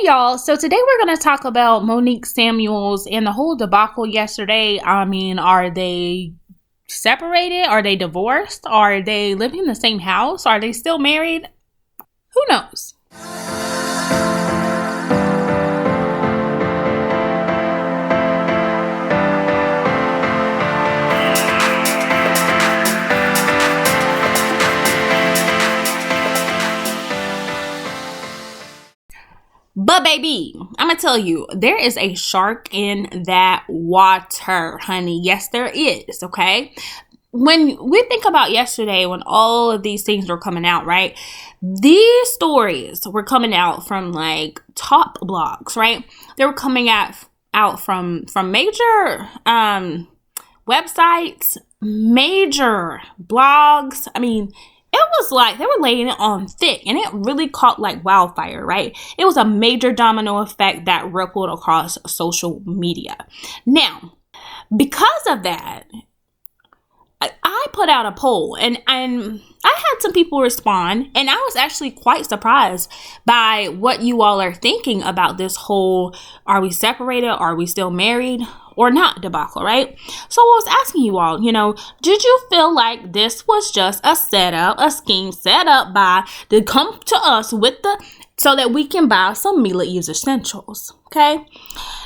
y'all. So today we're going to talk about Monique Samuels and the whole debacle yesterday. I mean, are they separated? Are they divorced? Are they living in the same house? Are they still married? Who knows? But baby, I'm going to tell you, there is a shark in that water, honey. Yes, there is, okay? When we think about yesterday, when all of these things were coming out, right? These stories were coming out from like top blogs, right? They were coming out from major websites, major blogs. I mean, it was like they were laying it on thick, and it really caught like wildfire, right? It was a major domino effect that rippled across social media. Now, because of that, I put out a poll, and I had some people respond, and I was actually quite surprised by what you all are thinking about this whole "are we separated, are we still married or not" debacle, right? So I was asking you all, did you feel like this was just a setup, a scheme set up to come to us so that we can buy some Mila Eve's essentials, okay?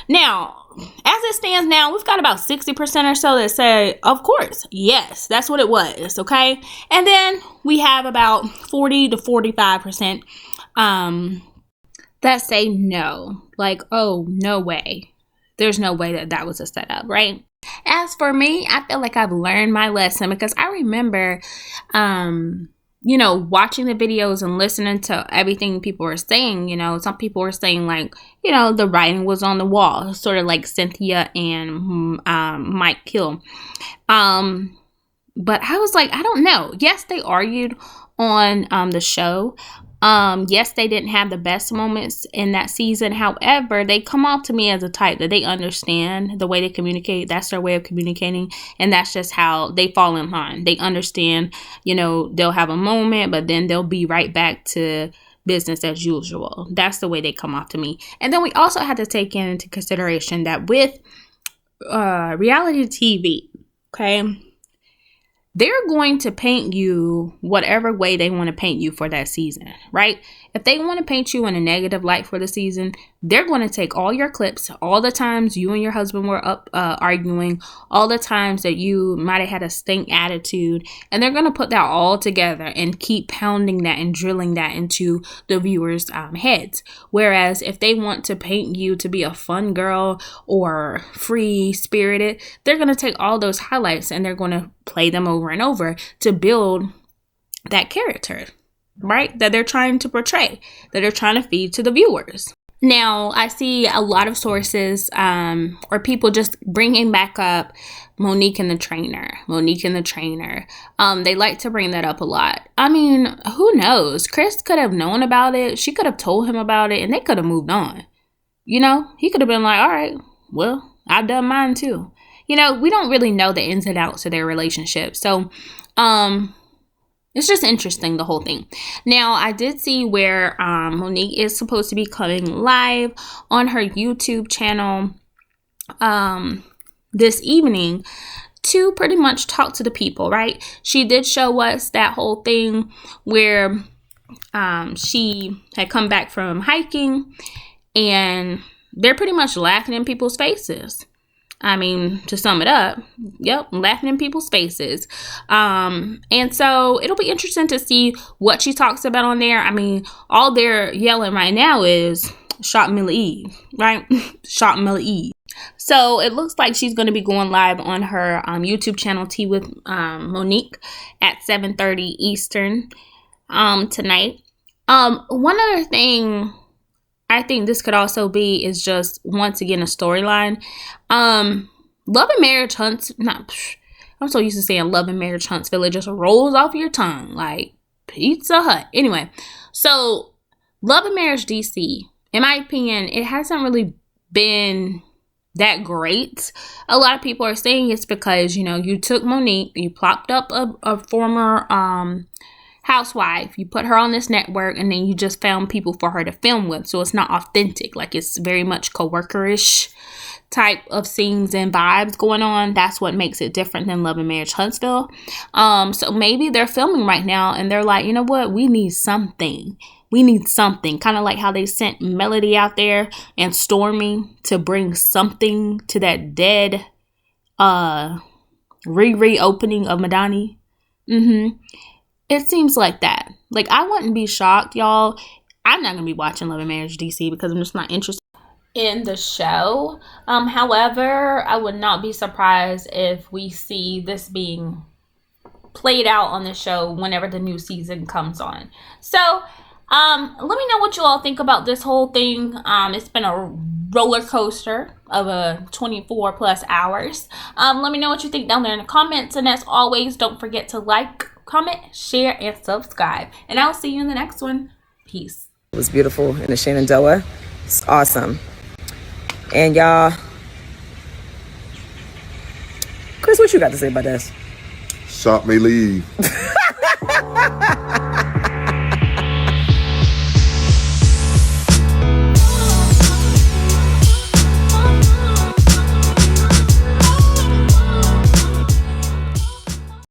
Now, as it stands now, we've got about 60% or so that say, of course, yes, that's what it was, okay? And then we have about 40 to 45% that say no, like, oh, no way. There's no way that was a setup, right? As for me, I feel like I've learned my lesson because I remember, watching the videos and listening to everything people were saying. Some people were saying like, the writing was on the wall, sort of like Cynthia and Mike Hill. But I was like, I don't know. Yes, they argued on the show. Yes, they didn't have the best moments in that season. However, they come off to me as a type that they understand the way they communicate. That's their way of communicating. And that's just how they fall in line. They understand, they'll have a moment, but then they'll be right back to business as usual. That's the way they come off to me. And then we also have to take into consideration that with reality TV, okay, they're going to paint you whatever way they want to paint you for that season, right? If they want to paint you in a negative light for the season, they're going to take all your clips, all the times you and your husband were up arguing, all the times that you might have had a stink attitude, and they're going to put that all together and keep pounding that and drilling that into the viewers' heads. Whereas if they want to paint you to be a fun girl or free-spirited, they're going to take all those highlights and they're going to play them over and over to build that character, right? That they're trying to portray, that they're trying to feed to the viewers. Now, I see a lot of sources or people just bringing back up Monique and the trainer. They like to bring that up a lot. I mean, who knows? Chris could have known about it. She could have told him about it and they could have moved on. He could have been like, all right, well, I've done mine too. We don't really know the ins and outs of their relationship. So, it's just interesting, the whole thing. Now, I did see where Monique is supposed to be coming live on her YouTube channel this evening to pretty much talk to the people, right? She did show us that whole thing where she had come back from hiking and they're pretty much laughing in people's faces. I mean, to sum it up, yep, laughing in people's faces. And so it'll be interesting to see what she talks about on there. I mean, all they're yelling right now is shot Mila Eve, right? Shot Mila Eve. So it looks like she's going to be going live on her YouTube channel, Tea with Monique, at 7:30 Eastern tonight. One other thing I think this could also be is just, once again, a storyline. Love and Marriage I'm so used to saying Love and Marriage Huntsville. It just rolls off your tongue like Pizza Hut. Anyway, so Love and Marriage DC, in my opinion, it hasn't really been that great. A lot of people are saying it's because, you took Monique, you plopped up a former housewife. You put her on this network and then you just found people for her to film with. So it's not authentic. Like, it's very much coworker-ish type of scenes and vibes going on. That's what makes it different than Love and Marriage Huntsville. So maybe they're filming right now and they're like, you know what? We need something. Kind of like how they sent Melody out there and Stormy to bring something to that dead reopening of Madani. It seems like that. Like, I wouldn't be shocked, y'all. I'm not going to be watching Love and Marriage DC because I'm just not interested in the show. However, I would not be surprised if we see this being played out on the show whenever the new season comes on. So, let me know what you all think about this whole thing. It's been a roller coaster of 24 plus hours. Let me know what you think down there in the comments. And as always, don't forget to like, comment, share, and subscribe. And I'll see you in the next one. Peace. It was beautiful in the Shenandoah. It's awesome. And y'all, Chris, what you got to say about this? Shop may leave.